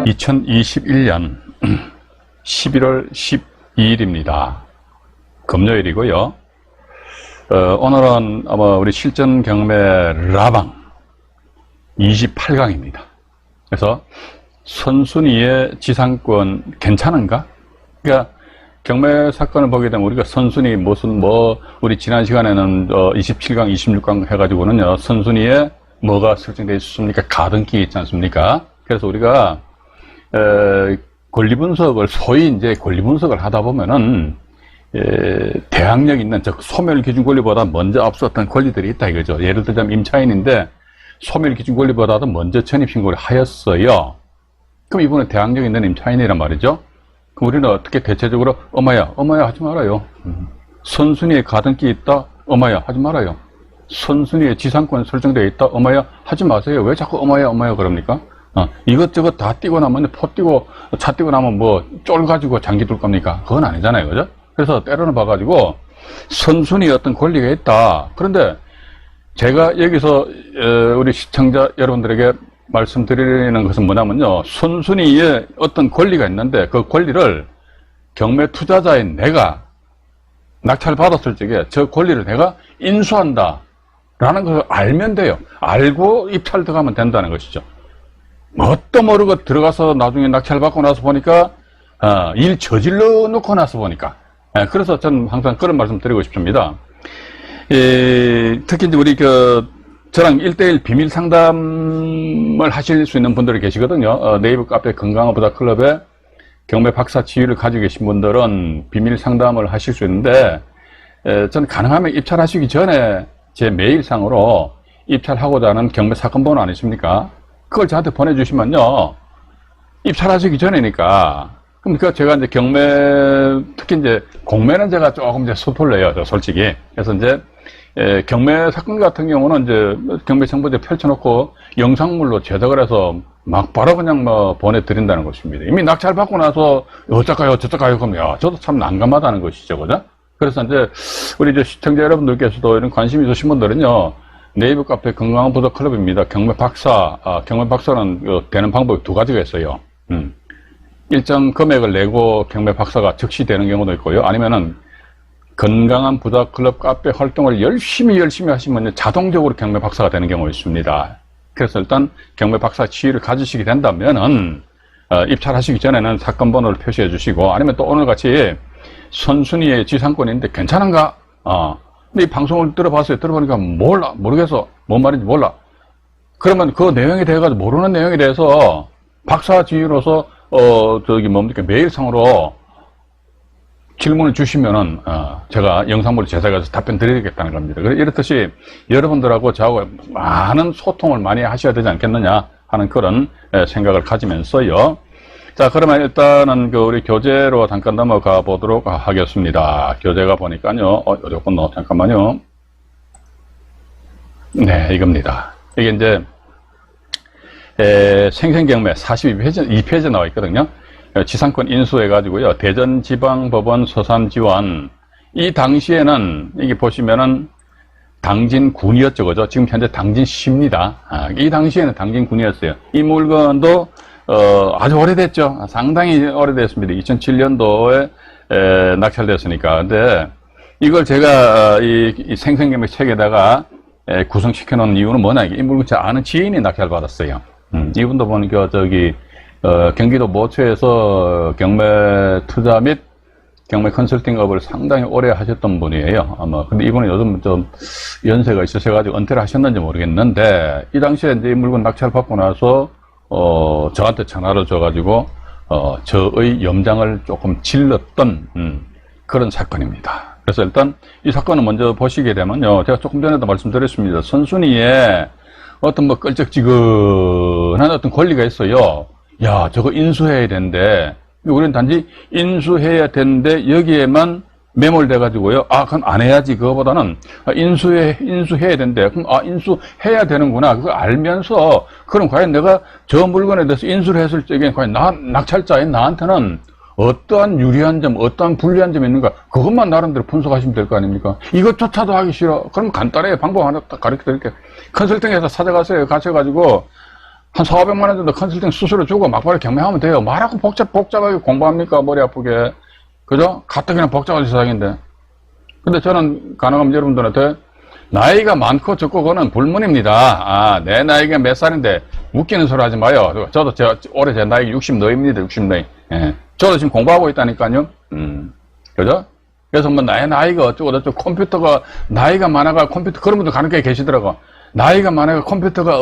2021년 11월 12일입니다. 금요일이고요. 오늘은 아마 우리 실전 경매 라방 28강입니다. 그래서 선순위의 지상권 괜찮은가? 그러니까 경매 사건을 보게 되면 우리가 선순위 우리 지난 시간에는 27강, 26강 해가지고는요, 선순위에 뭐가 설정되어 있습니까? 가등기 있지 않습니까? 그래서 우리가 권리분석을, 소위 이제 권리분석을 하다 보면은 대항력 있는, 즉 소멸기준 권리보다 먼저 앞섰던 권리들이 있다 이거죠. 예를 들자면 임차인인데 소멸기준 권리보다도 먼저 전입신고를 하였어요. 그럼 이분은 대항력 있는 임차인이란 말이죠. 그럼 우리는 어떻게 대체적으로 어마야 하지 말아요. 선순위에 가등기 있다, 어마야 하지 말아요. 선순위에 지상권 설정되어 있다, 어마야 하지 마세요. 왜 자꾸 어마야 그럽니까? 이것저것 다 띄고 나면, 포 띄고, 차 띄고 나면 뭐, 쫄 가지고 장기 둘 겁니까? 그건 아니잖아요. 그죠? 그래서 때로는 봐가지고, 선순위에 어떤 권리가 있다. 그런데, 제가 여기서, 우리 시청자 여러분들에게 말씀드리는 것은 뭐냐면요. 선순위에 어떤 권리가 있는데, 그 권리를 경매 투자자인 내가 낙찰 받았을 적에 저 권리를 내가 인수한다. 라는 것을 알면 돼요. 알고 입찰 들어가면 된다는 것이죠. 뭣도 모르고 들어가서 나중에 낙찰 받고 나서 보니까 일 저질러 놓고 나서 보니까, 그래서 저는 항상 그런 말씀 드리고 싶습니다. 특히 이제 우리 저랑 1대1 비밀 상담을 하실 수 있는 분들이 계시거든요. 네이버 카페 건강한 부자 클럽에 경매 박사 지위를 가지고 계신 분들은 비밀 상담을 하실 수 있는데, 저는 가능하면 입찰하시기 전에 제 메일상으로 입찰하고자 하는 경매 사건 번호 아니십니까? 그걸 저한테 보내주시면요, 입찰하시기 전이니까. 그럼 제가 이제 경매, 특히 이제 공매는 제가 조금 이제 섣불러요, 솔직히. 그래서 이제, 경매 사건 같은 경우는 이제 경매 정보제 펼쳐놓고 영상물로 제작을 해서 막 바로 그냥 보내드린다는 것입니다. 이미 낙찰 받고 나서 어쩔까요, 저쩔까요? 그럼 야, 저도 참 난감하다는 것이죠, 그죠? 그래서 이제 우리 이제 시청자 여러분들께서도 이런 관심이 있으신 분들은요, 네이버 카페 건강한 부자 클럽입니다. 경매 박사는 되는 방법이 두 가지가 있어요. 일정 금액을 내고 경매 박사가 즉시 되는 경우도 있고요. 아니면은 건강한 부자 클럽 카페 활동을 열심히 하시면 자동적으로 경매 박사가 되는 경우가 있습니다. 그래서 일단 경매 박사 지위를 가지시게 된다면은 입찰하시기 전에는 사건 번호를 표시해 주시고, 아니면 또 오늘 같이 선순위의 지상권인데 괜찮은가? 근데 이 방송을 들어보니까 모르겠어. 뭔 말인지 몰라. 그러면 그 내용에 대해서 모르는 내용에 대해서 박사 지위로서, 메일상으로 질문을 주시면은, 제가 영상물을 제작해서 답변 드리겠다는 겁니다. 이렇듯이 여러분들하고 저하고 많은 소통을 많이 하셔야 되지 않겠느냐 하는 그런 생각을 가지면서요. 자, 그러면 일단은 우리 교재로 잠깐 넘어가 보도록 하겠습니다. 교재가 보니까요, 요거는 잠깐만요. 네, 이겁니다. 이게 이제, 생생경매 42페이지 나와 있거든요. 지상권 인수해가지고요, 대전지방법원 서산지원. 이 당시에는, 이게 보시면은, 당진군이었죠, 그죠? 지금 현재 당진시입니다. 이 당시에는 당진군이었어요. 이 물건도, 아주 오래됐죠. 상당히 오래됐습니다. 2007년도에 낙찰됐으니까. 근데 이걸 제가 이 생생경매 책에다가 구성시켜 놓은 이유는 뭐냐. 이 물건 제가 아는 지인이 낙찰받았어요. 이분도 보니까 경기도 모처에서 경매 투자 및 경매 컨설팅업을 상당히 오래 하셨던 분이에요. 아마. 근데 이분은 요즘 좀 연세가 있으셔가지고 은퇴를 하셨는지 모르겠는데, 이 당시에 이제 이 물건 낙찰받고 나서 저한테 전화를 줘가지고, 저의 염장을 조금 질렀던, 그런 사건입니다. 그래서 일단 이 사건을 먼저 보시게 되면요, 제가 조금 전에도 말씀드렸습니다. 선순위에 어떤 끌적지근한 어떤 권리가 있어요. 야, 저거 인수해야 되는데, 우리는 단지 인수해야 되는데, 여기에만 매몰돼가지고요. 그건 안 해야지. 그거보다는 인수해야 된대. 그럼 인수해야 되는구나. 그거 알면서, 그럼 과연 내가 저 물건에 대해서 인수를 했을 적에 과연 낙찰자인 나한테는 어떠한 유리한 점, 어떠한 불리한 점이 있는가, 그것만 나름대로 분석하시면 될 거 아닙니까? 이것조차도 하기 싫어. 그럼 간단하게 방법 하나 딱 가르쳐 드릴게요. 컨설팅에서 가셔가지고 한 4, 500만 원 정도 컨설팅 수수료 주고 막바로 경매하면 돼요. 말하고 복잡하게 공부합니까? 머리 아프게. 그죠? 가뜩이나 복잡한 세상인데. 근데 저는 가능하면 여러분들한테 나이가 많고 적고 그거는 불문입니다. 아, 내 나이가 몇 살인데 웃기는 소리 하지 마요. 저도 올해 제 나이 60 너입니다. 60 너이. 예. 저도 지금 공부하고 있다니까요. 그죠? 그래서 뭐 나의 나이가 어쩌고 저쩌고 컴퓨터가 나이가 많아가 컴퓨터 그런 분들 간혹 계시더라고. 나이가 많아가 컴퓨터가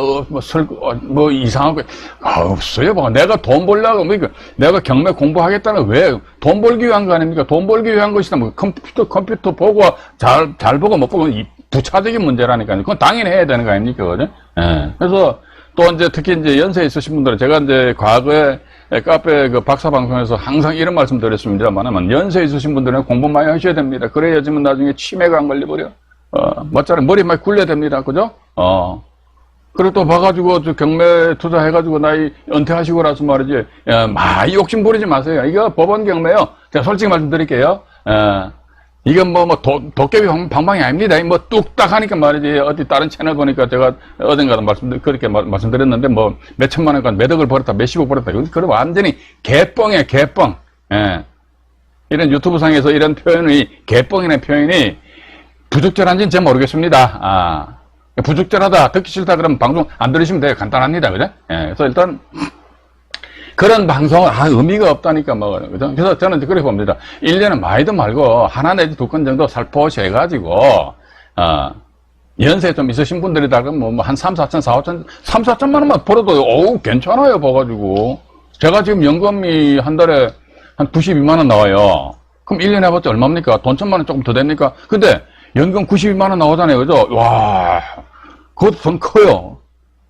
뭐 이상하고 없어요. 뭐 내가 돈 벌려고 뭐 내가 경매 공부하겠다는 왜 돈 벌기 위한 거 아닙니까? 돈 벌기 위한 것이다. 뭐 컴퓨터 보고 잘 보고 못 보고 부차적인 문제라니까요. 그건 당연히 해야 되는 거 아닙니까? 그죠? 예. 그래서 또 이제 특히 이제 연세 있으신 분들은 제가 이제 과거에 카페 그 박사 방송에서 항상 이런 말씀 드렸습니다만 연세 있으신 분들은 공부 많이 하셔야 됩니다. 그래야지만 나중에 치매가 안 걸려버려. 뭐짜리 머리 많이 굴려야 됩니다. 그죠? 그리고 또 봐가지고 저 경매 투자해가지고 나이 은퇴하시고 나서 말이지 많이 욕심 부리지 마세요. 이거 법원 경매요. 제가 솔직히 말씀드릴게요. 이건 도깨비 방방이 아닙니다. 뭐 뚝딱 하니까 말이지 어디 다른 채널 보니까 제가 어젠가도 그렇게 말씀드렸는데 뭐 몇천만 원간 몇 억을 벌었다 몇십억 벌었다. 그건 완전히 개뻥이에요. 개뻥. 예. 이런 유튜브 상에서 이런 표현이 개뻥이라는 표현이 부적절한지는 잘 모르겠습니다. 부적절하다, 듣기 싫다 그러면 방송 안 들으시면 돼요. 간단합니다. 그죠? 예, 그래서 일단, 그런 방송은, 의미가 없다니까, 뭐, 그죠? 그래서 저는 그렇게 봅니다. 1년은 많이도 말고, 하나 내지 두 건 정도 살포시 해가지고, 연세 좀 있으신 분들이다 그러면 뭐, 한 3, 4천, 4, 5천, 3, 4천만 원만 벌어도, 어우, 괜찮아요, 봐가지고. 제가 지금 연금이 한 달에 한 92만 원 나와요. 그럼 1년 해봤자 얼마입니까? 돈 1,000만 원 조금 더 됩니까? 근데, 연금 92만 원 나오잖아요. 그죠? 와, 그것도 돈 커요.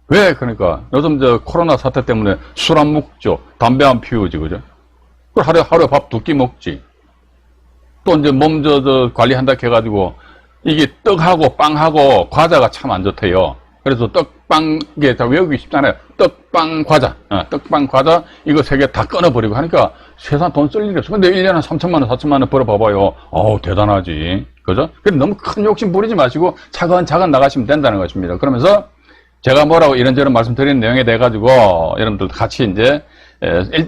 왜? 그러니까, 요즘 코로나 사태 때문에 술 안 먹죠. 담배 안 피우지. 그죠? 하루에 밥 2끼 먹지. 또 이제 몸 관리한다 해가지고, 이게 떡하고 빵하고 과자가 참 안 좋대요. 그래서 떡빵, 이게 다 외우기 쉽잖아요. 떡빵 과자. 떡빵 과자, 이거 3개 다 끊어버리고 하니까 세상 돈 쓸 일이 없어. 근데 1년에 3천만 원, 4천만 원 벌어봐봐요. 어우, 대단하지. 그죠? 근데 너무 큰 욕심 부리지 마시고 차근차근 나가시면 된다는 것입니다. 그러면서 제가 뭐라고 이런저런 말씀드리는 내용에 대해 가지고 여러분들 같이 이제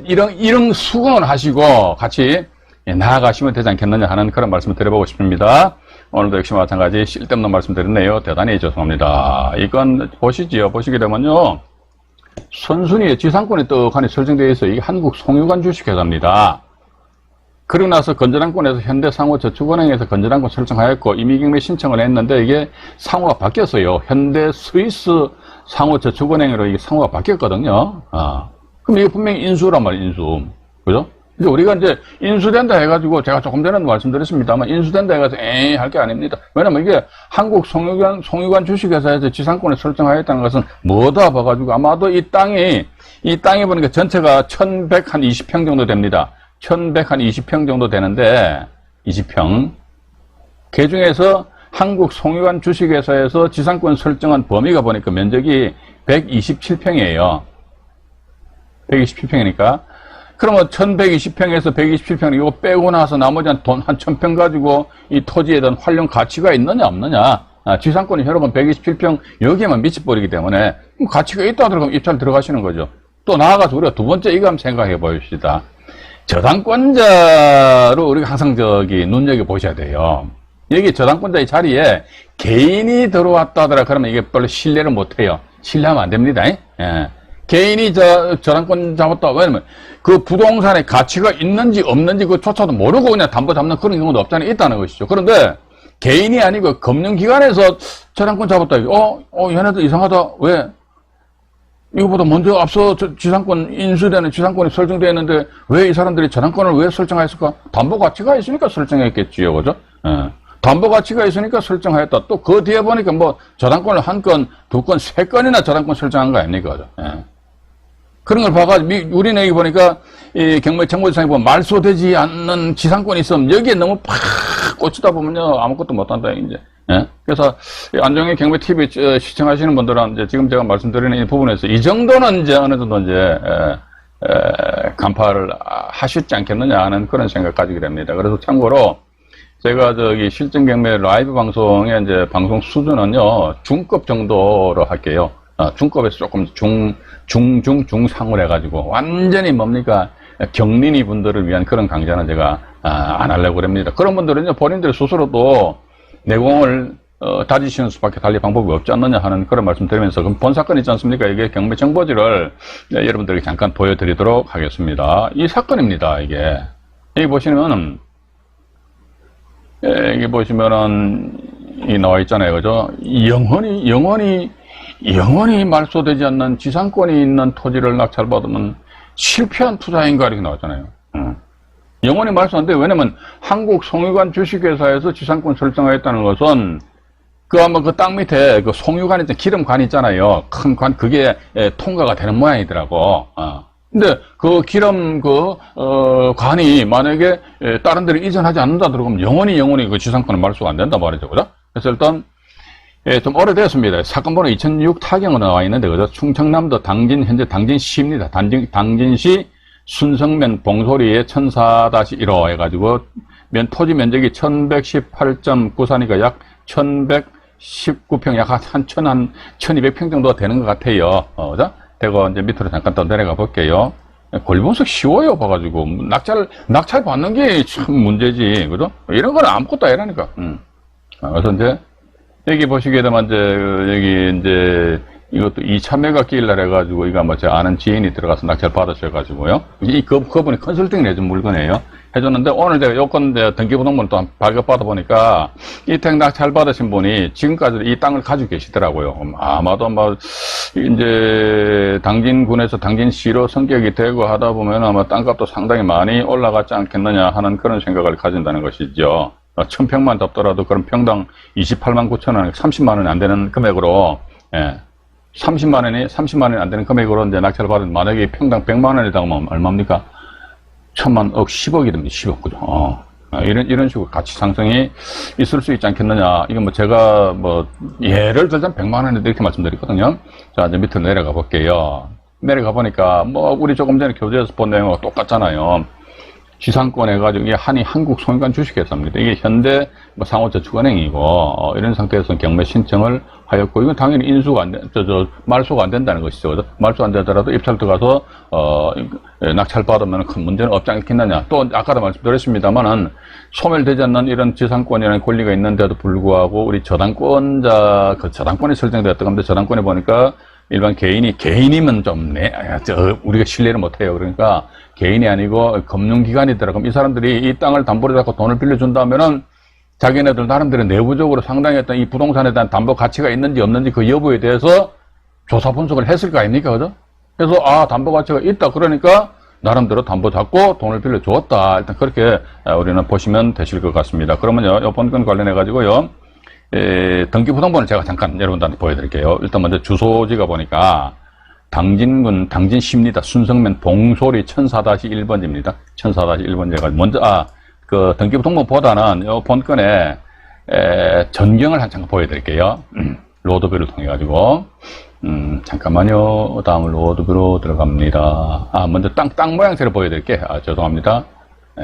이런 수긍을 하시고 같이 나아가시면 되지 않겠느냐 하는 그런 말씀을 드려보고 싶습니다. 오늘도 역시 마찬가지 쓸데없는 말씀 드렸네요. 대단히 죄송합니다. 이건 보시지요. 보시게 되면요. 선순위에 지상권이 떡하니 설정되어 있어. 이게 한국 송유관 주식회사입니다. 그리고 나서 건전한권에서 현대상호저축은행에서 건전한권 설정하였고 임의경매 신청을 했는데 이게 상호가 바뀌었어요. 현대 스위스 상호저축은행으로 이게 상호가 바뀌었거든요. 그럼 이게 분명히 인수란 말이에요. 인수. 그죠? 이제 우리가 이제 인수된다 해가지고 제가 조금 전에도 말씀드렸습니다만 인수된다 해가지고 할 게 아닙니다. 왜냐면 이게 한국 송유관 주식회사에서 지상권을 설정하였다는 것은 뭐다 봐가지고 아마도 이 땅이 보니까 전체가 1120평 정도 됩니다. 1120평 정도 되는데 20평 그 중에서 한국 송유관 주식회사에서 지상권 설정한 범위가 보니까 면적이 127평이에요. 127평이니까 그러면 1120평에서 127평 이거 빼고 나서 나머지 한 1000평 가지고 이 토지에 대한 활용 가치가 있느냐 없느냐. 지상권이 여러분 127평 여기에만 미쳐버리기 때문에 가치가 있다 들어가면 입찰 들어가시는 거죠. 또 나아가서 우리가 두 번째 이거 한번 생각해 봅시다. 저당권자로 우리가 항상 눈여겨보셔야 돼요. 여기 저당권자의 자리에 개인이 들어왔다 하더라 그러면 이게 별로 신뢰를 못해요. 신뢰하면 안 됩니다. 예. 개인이 저당권 잡았다. 왜냐면 그 부동산의 가치가 있는지 없는지 그조차도 모르고 그냥 담보 잡는 그런 경우도 없잖아요. 있다는 것이죠. 그런데 개인이 아니고 금융기관에서 저당권 잡았다. 얘네들 이상하다. 왜? 이거보다 먼저 앞서 지상권 인수되는 지상권이 설정되어 있는데 왜 이 사람들이 저당권을 왜 설정했을까? 담보 가치가 있으니까 설정했겠지요. 그죠? 예. 담보 가치가 있으니까 설정하였다. 또 그 뒤에 보니까 뭐 저당권을 한 건, 두 건, 세 건이나 저당권 설정한 거 아닙니까? 그죠? 예. 그런 걸 봐가지고 우리는 여기 보니까 이 경매 정보지상에 보면 말소되지 않는 지상권이 있으면 여기에 너무 팍 꽂히다 보면요 아무것도 못한다 이제. 예? 그래서 안정의 경매 TV 시청하시는 분들은 이제 지금 제가 말씀드리는 이 부분에서 이 정도는 이제 어느 정도 이제 간파를 하시지 않겠느냐 하는 그런 생각 가지게 됩니다. 그래서 참고로 제가 실전 경매 라이브 방송의 이제 방송 수준은요 중급 정도로 할게요. 중급에서 조금 중상을 해가지고 완전히 뭡니까 경린이 분들을 위한 그런 강좌는 제가 안 하려고 그럽니다. 그런 분들은 본인들 스스로도 내공을 다지시는 수밖에 달리 방법이 없지 않느냐 하는 그런 말씀 드리면서, 그럼 본 사건 있지 않습니까? 이게 경매 정보지를 여러분들에게 잠깐 보여드리도록 하겠습니다. 이 사건입니다. 이게 보시면은 이게 보시면은 이 나와 있잖아요, 그죠? 영원히 말소되지 않는 지상권이 있는 토지를 낙찰받으면 실패한 투자인가 이렇게 나왔잖아요. 영원히 말소 안 돼요. 왜냐면 한국 송유관 주식회사에서 지상권 설정하였다는 것은 아마 그 땅 밑에 그 송유관 기름관 있잖아요. 큰 관, 그게 통과가 되는 모양이더라고. 근데 그 기름 관이 만약에 다른 데로 이전하지 않는다 그러면 영원히 그 지상권은 말소가 안 된다 말이죠. 그죠? 그래서 일단 좀 오래됐습니다. 사건 번호 2006 타경으로 나와 있는데, 그죠? 충청남도 당진, 현재 당진시입니다. 당진시 순성면 봉소리에 1004-1호 해가지고, 토지 면적이 1118.94니까 약 1119평, 약 한 1200평 정도 되는 것 같아요. 그죠? 되고, 이제 밑으로 잠깐 더 내려가 볼게요. 권리분석 쉬워요, 봐가지고. 낙찰 받는 게 참 문제지. 그죠? 이런 건 아무것도 아니라니까. 그래서 이제, 여기 보시게 되면 여기 이것도 2차 매각 기일날 해가지고, 이거 뭐 제가 아는 지인이 들어가서 낙찰 받으셔가지고요. 그분이 컨설팅을 해준 물건이에요. 해줬는데, 오늘 제가 요건 등기부등본 또 발급받아 보니까, 이 땅 낙찰 받으신 분이 지금까지 이 땅을 가지고 계시더라고요. 아마도 이제 당진군에서 당진시로 성격이 되고 하다 보면 아마 땅값도 상당히 많이 올라갔지 않겠느냐 하는 그런 생각을 가진다는 것이죠. 1000평만 덮더라도 그럼 평당 28만 9천 원, 30만 원이 안 되는 금액으로, 30만 원이 안 되는 금액으로 이제 낙찰을 받은, 만약에 평당 100만 원이다 하면 얼마입니까? 1000만, 10억이 됩니다. 10억, 그죠? 이런 식으로 가치 상승이 있을 수 있지 않겠느냐. 이건 뭐 제가 예를 들자면 100만 원인데 이렇게 말씀드렸거든요. 자, 이제 밑으로 내려가 볼게요. 내려가 보니까 우리 조금 전에 교재에서 본 내용과 똑같잖아요. 지상권 해가지고 이게 한국 송유관 주식회사입니다. 이게 현대 상호저축은행이고, 이런 상태에서 경매 신청을 하였고, 이건 당연히 말소가 안 된다는 것이죠. 말소 안 되더라도 입찰 들어가서 낙찰 받으면 큰 문제는 없지 않겠느냐. 또 아까도 말씀드렸습니다만은 소멸되지 않는 이런 지상권이라는 권리가 있는데도 불구하고 우리 저당권자 저당권이 설정되었다고 하는데, 저당권에 보니까 일반 개인이면 우리가 신뢰를 못해요. 그러니까 개인이 아니고 금융기관이더라. 그럼 이 사람들이 이 땅을 담보로 잡고 돈을 빌려준다면은 자기네들 나름대로 내부적으로 상당히 어떤 이 부동산에 대한 담보 가치가 있는지 없는지 그 여부에 대해서 조사 분석을 했을 거 아닙니까? 그죠? 그래서, 담보 가치가 있다. 그러니까 나름대로 담보 잡고 돈을 빌려주었다. 일단 그렇게 우리는 보시면 되실 것 같습니다. 그러면요, 이번 건 관련해가지고요. 등기부등본을 제가 잠깐 여러분들한테 보여드릴게요. 일단 먼저 주소지가 보니까 당진군 당진시입니다. 순성면 봉소리 1004-1번지입니다. 1004-1번지가 먼저 그 등기부등본보다는 요 본건에 전경을 잠깐 보여드릴게요. 로드뷰를 통해 가지고 잠깐만요. 다음은 로드뷰로 들어갑니다. 먼저 땅 모양새를 보여드릴게요. 죄송합니다.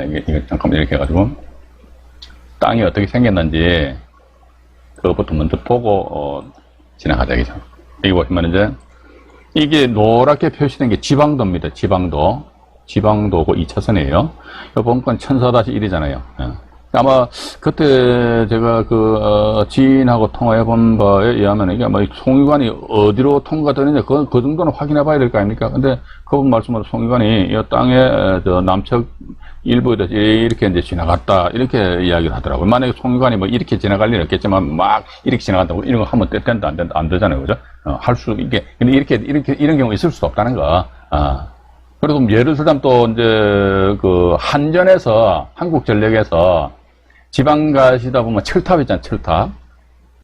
이게 잠깐만 이렇게 해가지고 땅이 어떻게 생겼는지 그것부터 먼저 보고 진행하자겠죠. 여기 보시면 이제 이게 노랗게 표시된 게 지방도입니다. 지방도고 2차선이에요. 이번 건 1004-1이잖아요. 아마 그때 제가 지인하고 통화해 본 바에 의하면 이게 아마 송유관이 어디로 통과되느냐 그 정도는 확인해 봐야 될 거 아닙니까? 근데 그분 말씀으로 송유관이 이 땅의 남측 일부에 대해서 이렇게 이제 지나갔다 이렇게 이야기를 하더라고요. 만약에 송유관이 이렇게 지나갈 일은 없겠지만 막 이렇게 지나간다고 이런 거 하면 된다 안 되잖아요, 그죠? 근데 이런 경우 있을 수도 없다는 거. 그래도 예를 들자면 또 이제 한전에서 한국전력에서 지방 가시다 보면 철탑 있잖아요, 철탑.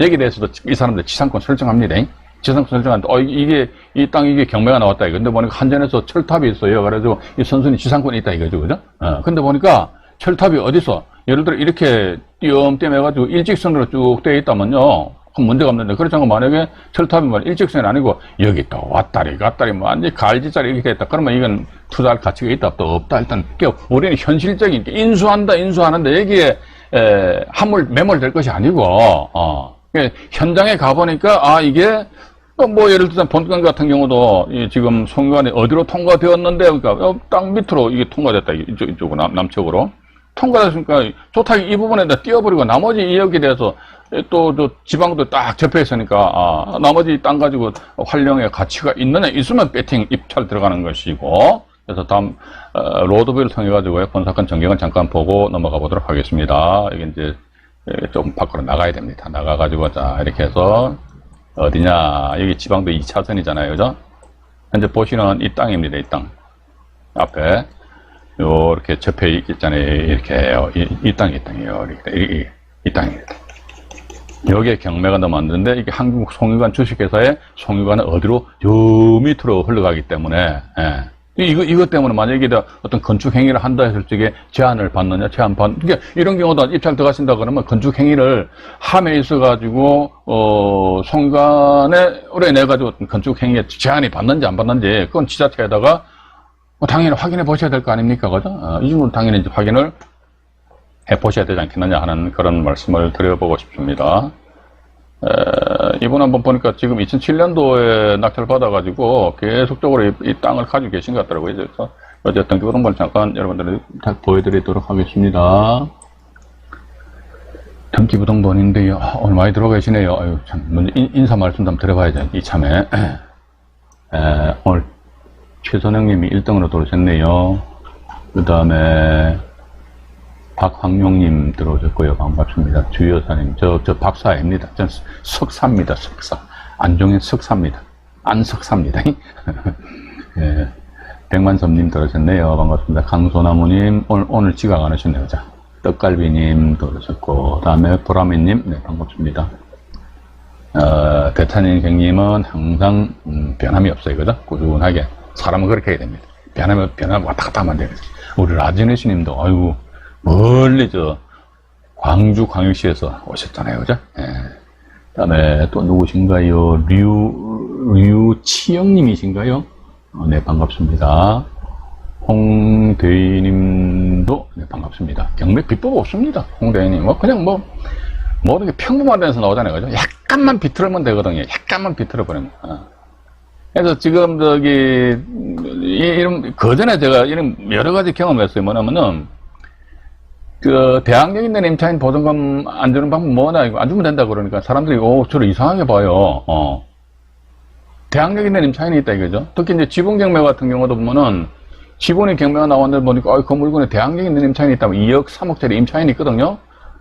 여기에 대해서도 이 사람들 지상권 설정합니다. 지상권 설정하는데 이 땅 이게 경매가 나왔다 이거. 근데 보니까 한전에서 철탑이 있어요. 그래가지고 이 선순위 지상권이 있다 이거죠, 그죠? 근데 보니까 철탑이 어디서 예를 들어 이렇게 띄엄띄엄 해가지고 일직선으로 쭉 되어 있다면요, 그럼 문제가 없는데, 그렇지 않고 만약에 철탑이 일직선이 아니고 여기 또 왔다리 갔다리 완전히 갈지자리 이렇게 했다. 그러면 이건 투자할 가치가 있다 없다. 일단 우리는 현실적인 인수하는데 여기에 매몰될 것이 아니고 현장에 가보니까 이게 뭐 예를 들어서 본건 같은 경우도 지금 송유관이 어디로 통과되었는데 그러니까 땅 밑으로 이게 통과됐다 이쪽으로 남쪽으로 통과됐으니까 좋다 이 부분에다 띄워버리고 나머지 이역에 대해서 또 지방도 딱 접해 있으니까 나머지 땅 가지고 활용의 가치가 있으면 배팅 입찰 들어가는 것이고 그래서 다음 로드뷰를 통해 가지고 본사건 전경을 잠깐 보고 넘어가 보도록 하겠습니다. 이게 이제 좀 밖으로 나가야 됩니다. 나가 가지고 자 이렇게 해서 어디냐 여기 지방도 2차선이잖아요 그죠? 현재 보시는 이 땅입니다. 이 땅 앞에 요렇게 접해 있잖아요. 이렇게 이 땅이에요. 이 땅입니다. 여기에 경매가 넘어왔는데 이게 한국 송유관 주식회사의 송유관은 어디로 저 밑으로 흘러가기 때문에 이것 때문에 만약에 어떤 건축 행위를 한다 했을 적에 제한을 받느냐 그러니까 이런 경우도 입찰 들어가신다 그러면 건축 행위를 함에 있어 가지고 송유관에 의뢰내 가지고 어떤 건축 행위에 제한이 받는지 안 받는지 그건 지자체에다가 당연히 확인해 보셔야 될 거 아닙니까 그죠? 이 정도 당연히 이제 확인을 해 보셔야 되지 않겠느냐 하는 그런 말씀을 드려보고 싶습니다. 이분 한번 보니까 지금 2007년도에 낙찰 받아가지고 계속적으로 이 땅을 가지고 계신 것 같더라고요. 그래서 어쨌든 그런 걸 잠깐 여러분들이 다 보여드리도록 하겠습니다. 등기부등본인데요. 오늘 많이 들어가 계시네요. 아유, 참, 먼저 인사 말씀 좀 드려봐야죠. 이참에. 오늘 최선영님이 1등으로 들어오셨네요. 그 다음에 박황용님 들어오셨고요. 반갑습니다. 주여사님, 저 박사입니다. 전 석사입니다. 석사. 안종현 석사입니다. 안석사입니다. 예. 백만섭님 들어오셨네요. 반갑습니다. 강소나무님, 오늘 지각 안 하셨네요. 자, 떡갈비님 들어오셨고, 그 다음에 보라매님, 네, 반갑습니다. 대찬인생님은 항상, 변함이 없어요. 그죠? 꾸준하게. 사람은 그렇게 해야 됩니다. 변하면 왔다 갔다 하면 되거든요. 우리 라지네시님도, 아이고, 멀리 광주 광역시에서 오셨잖아요. 그죠? 예. 그 다음에 또 누구신가요? 류치영님이신가요? 네, 반갑습니다. 홍대희님도, 네, 반갑습니다. 경매 비법 없습니다. 홍대희님. 그냥 이렇게 평범한 데서 나오잖아요. 그죠? 약간만 비틀으면 되거든요. 약간만 비틀어버리면. 그래서 지금 그전에 제가 이런 여러 가지 경험했어요. 뭐냐면은, 대항력 있는 임차인 보증금 안 주는 방법 뭐냐, 이거 안 주면 된다 그러니까 사람들이, 저를 이상하게 봐요. 대항력 있는 임차인이 있다 이거죠. 특히 이제 지분 경매 같은 경우도 보면은, 지분이 경매가 나왔는데 보니까, 그 물건에 대항력 있는 임차인이 있다면 2억, 3억짜리 임차인이 있거든요.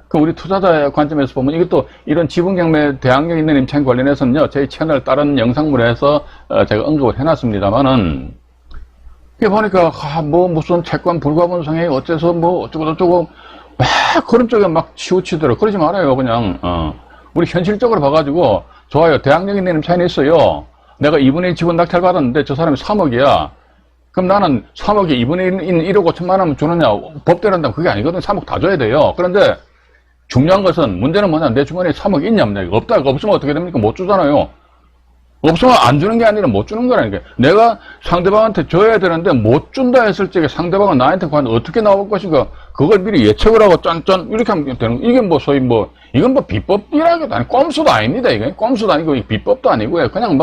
그 우리 투자자의 관점에서 보면 이것도 이런 지분 경매 대항력 있는 임차인 관련해서는요, 저희 채널 다른 영상물에서 제가 언급을 해놨습니다만은, 이게 보니까, 무슨 채권 불가분성에 어째서 어쩌고저쩌고, 그런 쪽에 막 치우치더라고. 그러지 말아요, 그냥. 우리 현실적으로 봐가지고, 좋아요. 대항력 있는 임차인이 있어요. 내가 2분의 1 지분 낙찰 받았는데 저 사람이 3억이야. 그럼 나는 3억에 2분의 1, 1억 5천만 원 주느냐, 법대로 한다면 그게 아니거든. 3억 다 줘야 돼요. 그런데 중요한 것은, 문제는 뭐냐, 내 주머니에 3억 있냐, 없냐. 없다. 없으면 어떻게 됩니까? 못 주잖아요. 없으면 안 주는 게 아니라 못 주는 거라니까. 내가 상대방한테 줘야 되는데 못 준다 했을 적에 상대방은 나한테 과연 어떻게 나올 것인가, 그걸 미리 예측을 하고 짠짠 이렇게 하면 되는 거. 이게 소위 이건 비법이라기도 아니고 꼼수도 아닙니다. 이게 꼼수도 아니고 비법도 아니고요. 그냥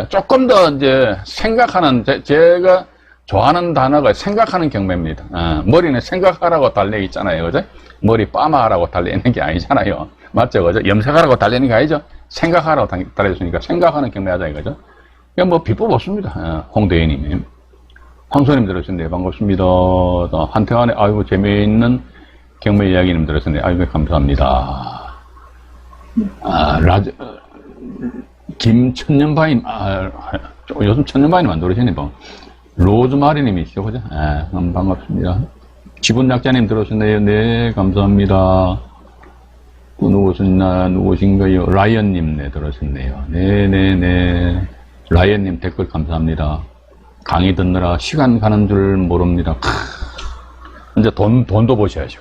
조금 더 이제 생각하는, 제가 좋아하는 단어가 생각하는 경매입니다. 머리는 생각하라고 달려 있잖아요. 그죠? 머리 빠마하라고 달려 있는 게 아니잖아요. 맞죠? 그죠? 염색하라고 달려 있는 게 아니죠? 생각하라고 달려있으니까 생각하는 경매하자 이거죠? 그냥 비법 없습니다. 홍대희님. 황소님 들으셨네요. 반갑습니다. 한태환의 아이고 재미있는 경매 이야기님 들으셨네요. 아이고 감사합니다. 김천년바인, 요즘 천년바인이 안 들으시네요. 로즈마리님이시죠, 그죠? 반갑습니다. 지분약자님 들으셨네요. 네, 감사합니다. 또 누구신가요? 라이언님, 네, 들으셨네요. 네네네. 라이언님 댓글 감사합니다. 강의 듣느라 시간 가는 줄 모릅니다. 이제 돈도 버셔야죠.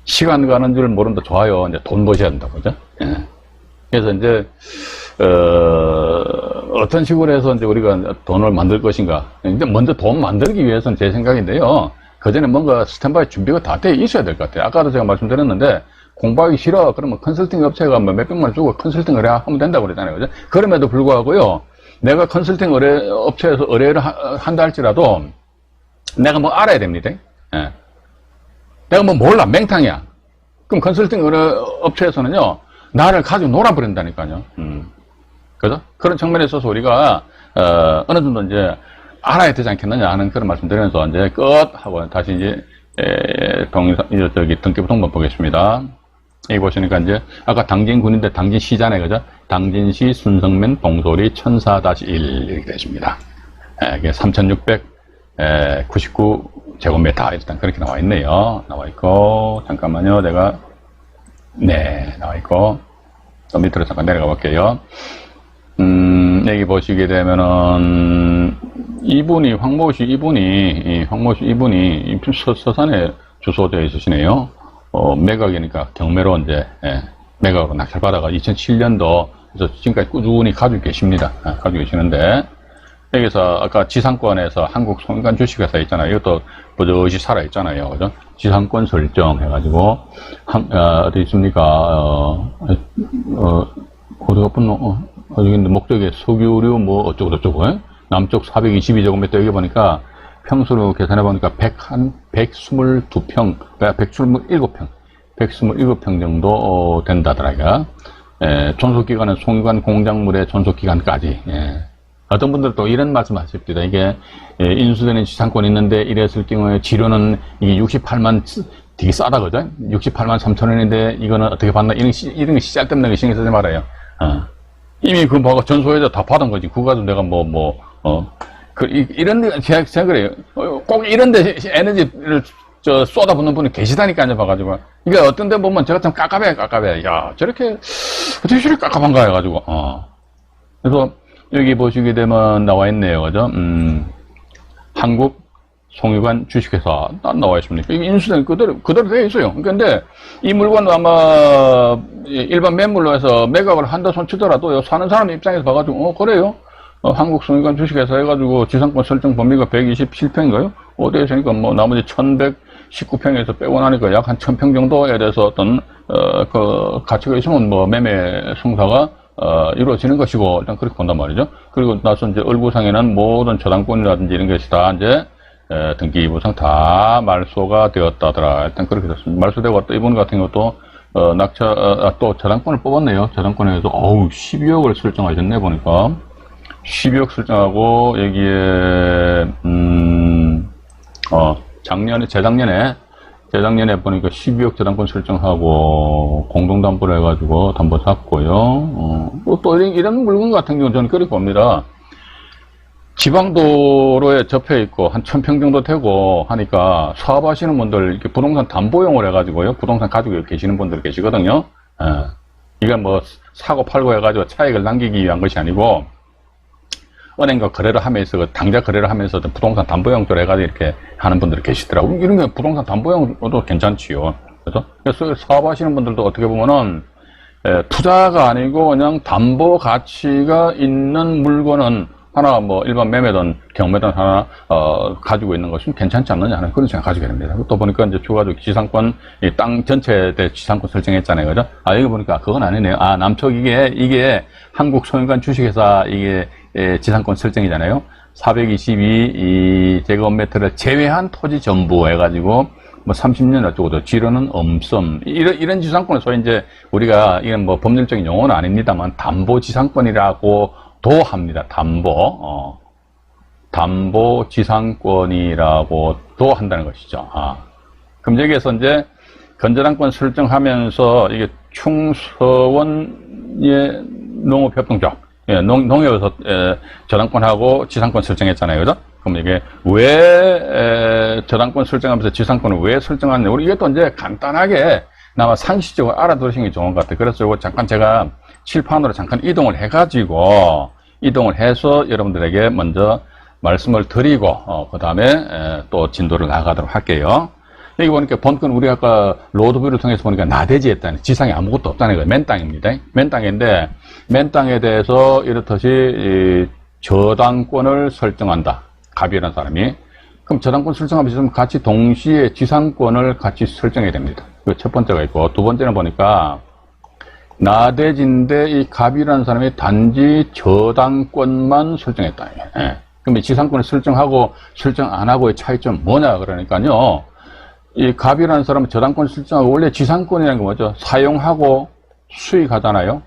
시간 가는 줄 모른다. 좋아요. 이제 돈 버셔야 된다고, 그죠? 예. 그래서 이제, 어떤 식으로 해서 이제 우리가 돈을 만들 것인가. 이제 먼저 돈 만들기 위해서는 제 생각인데요. 그 전에 뭔가 스탠바이 준비가 다 돼 있어야 될 것 같아요. 아까도 제가 말씀드렸는데, 공부하기 싫어. 그러면 컨설팅 업체가 뭐 몇백만 원 주고 컨설팅을 하면 된다고 그러잖아요. 그죠? 그럼에도 불구하고요, 내가 컨설팅 업체에서 의뢰를 한다 할지라도 내가 뭐 알아야 됩니다. 예. 내가 뭐 몰라. 맹탕이야. 그럼 컨설팅 업체에서는요, 나를 가지고 놀아버린다니까요. 그죠? 그런 측면에 있어서 우리가, 어느 정도 이제 알아야 되지 않겠느냐 하는 그런 말씀 드리면서 이제 끝! 하고 다시 이제, 등기부 통보 보겠습니다. 여기 보시니까 이제, 아까 당진군인데 당진시잖아요. 그죠? 당진시 순성면 봉소리 1004-1 이렇게 되십니다. 이게 3699제곱미터 일단 그렇게 나와 있네요. 나와 있고, 잠깐만요. 내가, 네, 나와 있고, 또 밑으로 잠깐 내려가 볼게요. 여기 보시게 되면은, 황모씨 이분이 서산에 주소되어 있으시네요. 매각이니까 경매로 이제, 매각으로 낙찰받아가 2007년도, 그래서 지금까지 꾸준히 가지고 계십니다. 가지고 계시는데, 여기서 아까 지상권에서 한국송유관 주식회사 있잖아요. 이것도 버젓이 살아있잖아요. 그죠? 지상권 설정 해가지고, 어디 있습니까? 어디가 분노? 여기 있는데 목적에 석유류 뭐 어쩌고저쩌고, 남쪽 422제곱미터 여기 보니까 평수로 계산해 보니까 122평, 127평 정도 된다더라고요. 존속기간은 송유관 공작물의 존속기간까지. 어떤 분들 또 이런 말씀 하십니다. 이게 인수되는 지상권이 있는데 이랬을 경우에 지료는 이게 68만 되게 싸다 그죠? 68만 3천 원인데 이거는 어떻게 받나? 이런 거 시작되는 신경 쓰지 말아요. 이미 그 뭐가 전소해서 다 받은 거지. 그거 가지고 내가 이런 데, 제가 그래요. 꼭 이런 데 에너지를 쏟아붓는 분이 계시다니까, 앉아봐가지고. 이게 어떤 데 보면 제가 참 깝깝해. 야, 어떻게 저렇게 깝깝한가 해가지고, 그래서 여기 보시게 되면 나와 있네요. 그죠? 한국 송유관 주식회사 딱 나와 있습니다. 이게 인수된 그대로 되어 있어요. 근데 이 물건도 아마 일반 매물로 해서 매각을 한다 손 치더라도 사는 사람 입장에서 봐가지고, 그래요? 한국 송유관 주식회사 해가지고 지상권 설정 범위가 127평인가요? 어디에 있으니까 뭐 나머지 1119평에서 빼고 나니까 약 한 1000평 정도에 대해서 어떤, 그 가치가 있으면 뭐 매매 송사가 이루어지는 것이고, 일단 그렇게 본단 말이죠. 그리고 나서 이제 얼구상에는 모든 저당권이라든지 이런 것이 다 이제, 등기부상 다 말소가 되었다더라. 일단 그렇게 됐습니다. 말소되고 또 이분 같은 것도, 또 저당권을 뽑았네요. 저당권에서, 12억을 설정하셨네, 보니까. 12억 설정하고, 여기에, 재작년에 보니까 12억 저당권 설정하고, 공동담보를 해가지고 담보 샀고요. 또 이런 물건 같은 경우는 저는 그렇게 봅니다. 지방도로에 접해 있고, 한 1000평 정도 되고 하니까, 사업하시는 분들, 이렇게 부동산 담보용을 해가지고요, 부동산 가지고 계시는 분들 계시거든요. 이건 뭐, 사고 팔고 해가지고 차익을 남기기 위한 것이 아니고, 은행과 거래를 하면서, 당자 거래를 하면서 부동산 담보용 쪽 해가지고 이렇게 하는 분들이 계시더라고요. 이런 게 부동산 담보용도 괜찮지요. 그래서 사업하시는 분들도 어떻게 보면은, 투자가 아니고 그냥 담보 가치가 있는 물건은 하나 뭐 일반 매매든 경매든 하나 가지고 있는 것은 괜찮지 않느냐 하는 그런 생각 가지게 됩니다. 또 보니까 이제 추가적으로 지상권, 이 땅 전체에 대해 지상권 설정했잖아요. 그죠? 여기 보니까 그건 아니네요. 남쪽 이게 한국 송유관 주식회사 이게 지상권 설정이잖아요. 422제곱미터를 제외한 토지 전부 해가지고 뭐 30년 어쩌고도 지료는 엄섬 이런 지상권을 소위 이제 우리가 이건 뭐 법률적인 용어는 아닙니다만 담보 지상권이라고 도 합니다. 담보 지상권이라고도 한다는 것이죠. 그럼 여기에서 이제 건전한권 설정하면서 이게 충서원의 농업협동조합, 농협에서 저당권하고 지상권 설정했잖아요. 그죠? 그럼 이게 왜 저당권 설정하면서 지상권을 왜 설정하느냐? 우리 이게 또 이제 간단하게 아마 상식적으로 알아두시는 게 좋은 것 같아요. 그래서 이거 잠깐 제가 칠판으로 잠깐 이동을 해서 여러분들에게 먼저 말씀을 드리고, 그 다음에 또 진도를 나가도록 할게요. 여기 보니까 본건 우리가 아까 로드뷰를 통해서 보니까 나대지 했다는, 지상에 아무것도 없다는 거예요. 맨 땅입니다. 맨 땅인데, 맨 땅에 대해서 이렇듯이 저당권을 설정한다. 갑이라는 사람이. 그럼 저당권 설정하면서 같이 동시에 지상권을 같이 설정해야 됩니다. 그 첫 번째가 있고, 두 번째는 보니까, 나대진대 이 갑이라는 사람이 단지 저당권만 설정했다. 예. 그럼 이 지상권을 설정하고 설정 안 하고의 차이점 뭐냐 그러니까요. 이 갑이라는 사람은 저당권 설정하고 원래 지상권이라는 게 뭐죠? 사용하고 수익하잖아요.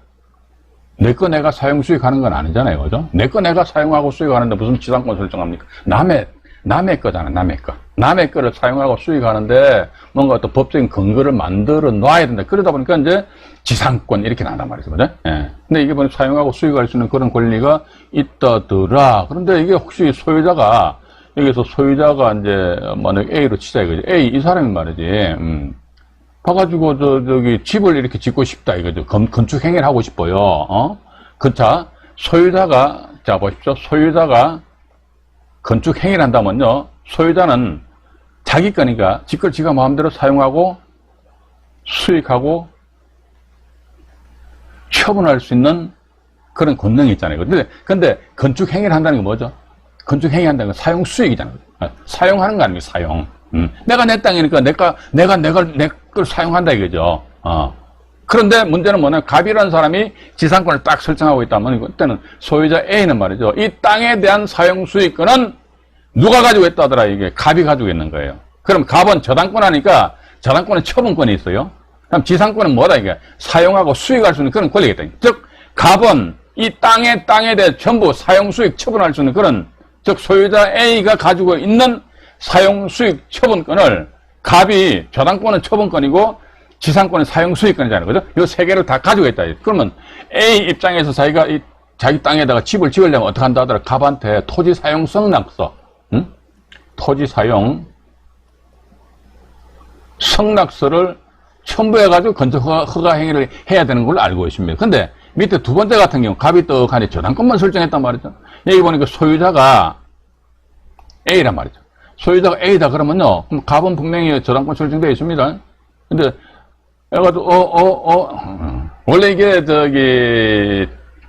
내 거 내가 사용 수익하는 건 아니잖아요. 그죠? 내 거 내가 사용하고 수익하는데 무슨 지상권 설정합니까? 남의 거잖아, 남의 거. 남의 거를 사용하고 수익하는데 뭔가 또 법적인 근거를 만들어 놔야 된다. 그러다 보니까 이제 지상권 이렇게 나온단 말이죠. 그죠? 예. 근데 이게 뭐 사용하고 수익할 수 있는 그런 권리가 있다더라. 그런데 이게 혹시 소유자가, 여기서 소유자가 이제 만약 A로 치자 이거죠. A, 이 사람이 말이지. 봐가지고 저기 집을 이렇게 짓고 싶다 이거죠. 건축 행위를 하고 싶어요. 자, 소유자가, 자 보십시오. 소유자가 건축 행위를 한다면요. 소유자는 자기 거니까 집걸 지가 마음대로 사용하고 수익하고 처분할 수 있는 그런 권능이 있잖아요. 근데 건축 행위를 한다는 게 뭐죠? 건축 행위 한다는 건 사용 수익이잖아요. 사용하는 거 아닙니까? 사용. 내가 내 땅이니까 내가 내 걸 사용한다 이거죠. 그런데 문제는 뭐냐? 갑이라는 사람이 지상권을 딱 설정하고 있다면 그때는 소유자 A는 말이죠. 이 땅에 대한 사용 수익권은 누가 가지고 있다더라? 이게 갑이 가지고 있는 거예요. 그럼 갑은 저당권 하니까 저당권은 처분권이 있어요. 그럼 지상권은 뭐다? 이게 사용하고 수익할 수 있는 그런 권리가 있다. 즉 갑은 이 땅에 대해 전부 사용 수익 처분할 수 있는 그런, 즉 소유자 A가 가지고 있는 사용 수익 처분권을 갑이, 저당권은 처분권이고 지상권은 사용 수익권이잖아요. 그죠? 이 세 개를 다 가지고 있다. 그러면 A 입장에서 자기가 자기 땅에다가 집을 지으려면 어떻게 한다 하더라? 갑한테 토지 사용 성낙서, 토지 사용 성낙서를 첨부해가지고 건축 허가 행위를 해야 되는 걸로 알고 있습니다. 근데 밑에 두 번째 같은 경우 갑이 떡하니 저당권만 설정했단 말이죠. 여기 보니까 소유자가 A란 말이죠. 소유자가 A다 그러면요, 그럼 갑은 분명히 저당권 설정되어 있습니다. 근데 해가지고 원래 이게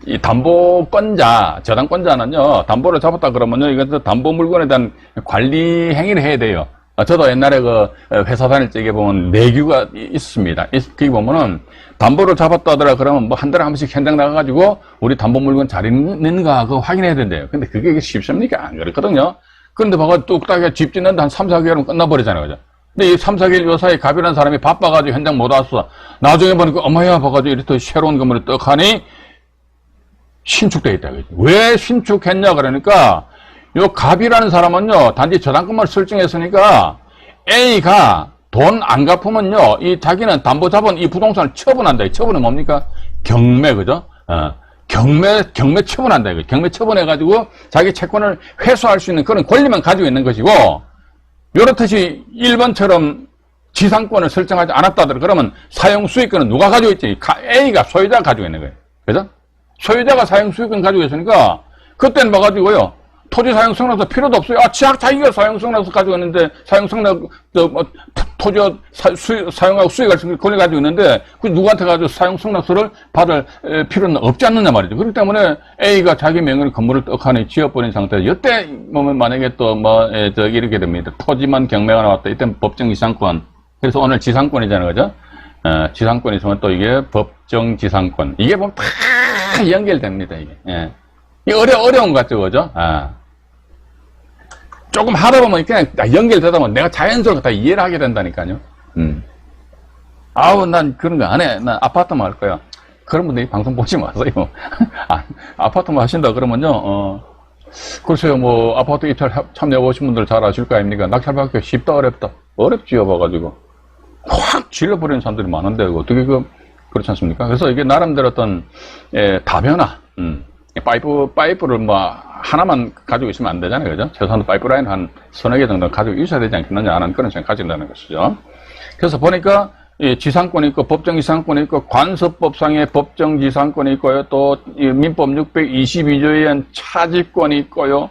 이 담보권자, 저당권자는요, 담보를 잡았다 그러면요, 이것도 담보 물건에 대한 관리 행위를 해야 돼요. 저도 옛날에 그 회사 다닐 적에 보면 내규가 있습니다. 거기 보면은 담보를 잡았다 하더라 그러면 뭐 한 달에 한 번씩 현장 나가가지고 우리 담보 물건 잘 있는가 그거 확인해야 된대요. 근데 그게 쉽습니까? 안 그렇거든요. 그런데 봐가 뚝딱 집 짓는데 한 3, 4개월은 끝나버리잖아요. 그죠? 근데 이 3, 4개월 요 사이에 갑이라는 사람이 바빠가지고 현장 못 왔어. 나중에 보니까 어머야 봐가지고 이렇게 새로운 건물을 떡하니 신축되어 있다. 그죠? 왜 신축했냐 그러니까 요 갑이라는 사람은요, 단지 저당권만 설정했으니까 A가 돈 안 갚으면요, 이 자기는 담보 잡은 이 부동산을 처분한다. 이 처분은 뭡니까? 경매, 그죠? 경매 처분한다. 이거. 경매 처분해가지고 자기 채권을 회수할 수 있는 그런 권리만 가지고 있는 것이고, 요렇듯이 1번처럼 지상권을 설정하지 않았다더라. 그러면 사용 수익권은 누가 가지고 있지? A가 소유자가 가지고 있는 거예요. 그죠? 소유자가 사용 수익권 가지고 있으니까, 그때는 봐가지고요, 토지 사용 성낙서 필요도 없어요. 자기가 사용 성낙서 가지고 있는데, 토지 사용하고 수익할 수 있는 권리 가지고 있는데, 그 누구한테 가지고 사용 성낙서를 받을 필요는 없지 않느냐 말이죠. 그렇기 때문에 A가 자기 명의로 건물을 떡하니 지어버린 상태에서, 이때 보면 만약에 이렇게 됩니다. 토지만 경매가 나왔다. 이때는 법정 지상권. 그래서 오늘 지상권이잖아요. 그죠? 지상권이 있으면 또 이게 법정 지상권. 이게 보면 다 연결됩니다. 이게. 예. 어려운 것 같죠, 그죠? 조금 하다 보면 그냥 연결되다 보면 내가 자연스럽게 다 이해를 하게 된다니까요. 난 그런 거 안 해. 난 아파트만 할 거야. 그런 분들이 방송 보지 마세요. 아파트만 하신다 그러면요, 글쎄요, 뭐, 아파트 입찰 참여해보신 분들 잘 아실 거 아닙니까? 낙찰받기 쉽다, 어렵다? 어렵지요, 봐가지고. 확 질러버리는 사람들이 많은데, 어떻게 그렇지 않습니까? 그래서 이게 나름대로 어떤, 다변화, 파이프를 뭐 하나만 가지고 있으면 안 되잖아요. 그죠? 최소한 파이프라인 한 서너 개 정도 가지고 있어야 되지 않겠느냐 하는 그런 생각 가진다는 것이죠. 그래서 보니까 지상권이 있고 법정 지상권이 있고 관습법상의 법정 지상권이 있고요. 또 민법 622조에 의한 차지권이 있고요.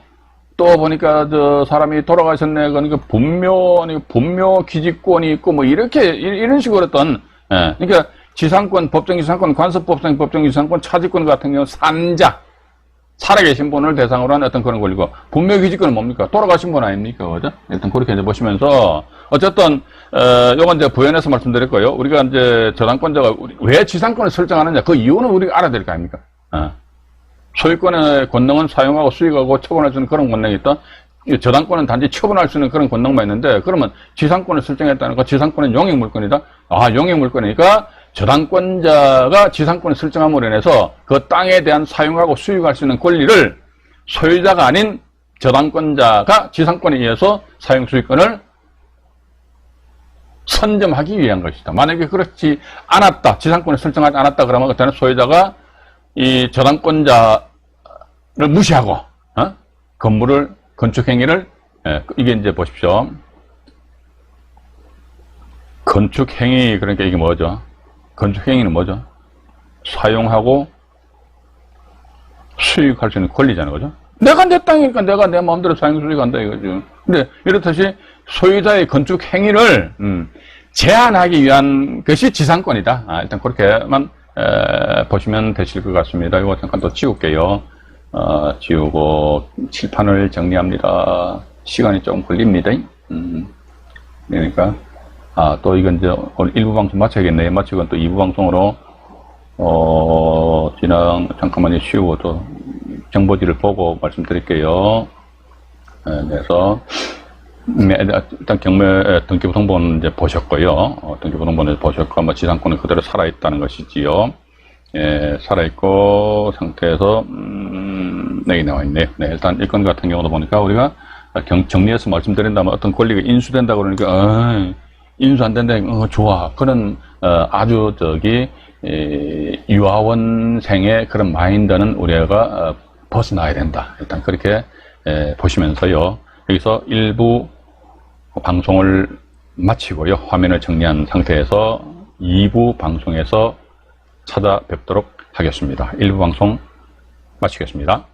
또 보니까 사람이 돌아가셨네. 그러니까 분묘 기지권이 있고 뭐 이런 식으로 어떤, 그러니까 지상권, 법정 지상권, 관습법상의 법정 지상권, 차지권 같은 경우 산자, 살아계신 분을 대상으로 한 어떤 그런 권리고, 분묘기지권은 뭡니까? 돌아가신 분 아닙니까? 그죠? 일단 그렇게 이제 보시면서, 어쨌든 요건 이제 부연해서 말씀드렸고요. 우리가 이제 저당권자가 왜 지상권을 설정하느냐, 그 이유는 우리가 알아야 될 거 아닙니까? 소유권의 권능은 사용하고 수익하고 처분할 수 있는 그런 권능이 있다. 저당권은 단지 처분할 수 있는 그런 권능만 있는데, 그러면 지상권을 설정했다는 거, 지상권은 용익물권이다. 용익물권이니까 저당권자가 지상권을 설정함으로 인해서 그 땅에 대한 사용하고 수익할 수 있는 권리를 소유자가 아닌 저당권자가 지상권에 의해서 사용 수익권을 선점하기 위한 것이다. 만약에 그렇지 않았다, 지상권을 설정하지 않았다 그러면 그때는 소유자가 이 저당권자를 무시하고 건물을 건축 행위를, 이게 이제 보십시오. 건축 행위, 그러니까 이게 뭐죠? 건축 행위는 뭐죠? 사용하고 수익할 수 있는 권리잖아요, 그죠? 내가 내 땅이니까 내가 내 마음대로 사용 수익한다 이거죠. 근데 이렇듯이 소유자의 건축 행위를 제한하기 위한 것이 지상권이다. 일단 그렇게만 보시면 되실 것 같습니다. 이거 잠깐 또 지울게요. 지우고 칠판을 정리합니다. 시간이 조금 걸립니다. 그러니까 또 이건 이제 오늘 1부 방송 마쳐야겠네요. 마치고 또 2부 방송으로 잠깐만요. 쉬우고 또 정보지를 보고 말씀드릴게요. 그래서 일단 경매 등기부등본은 이제 보셨고요. 등기부등본을 보셨고 뭐 지상권은 그대로 살아있다는 것이지요. 살아있고 상태에서 여기 나와있네요. 일단 이 건 같은 경우도 보니까 우리가 정리해서 말씀드린다면 어떤 권리가 인수된다 그러니까 인수 안 된다, 좋아. 그런 아주 유아원생의 그런 마인드는 우리가 벗어나야 된다. 일단 그렇게 보시면서요. 여기서 일부 방송을 마치고요. 화면을 정리한 상태에서 2부 방송에서 찾아뵙도록 하겠습니다. 1부 방송 마치겠습니다.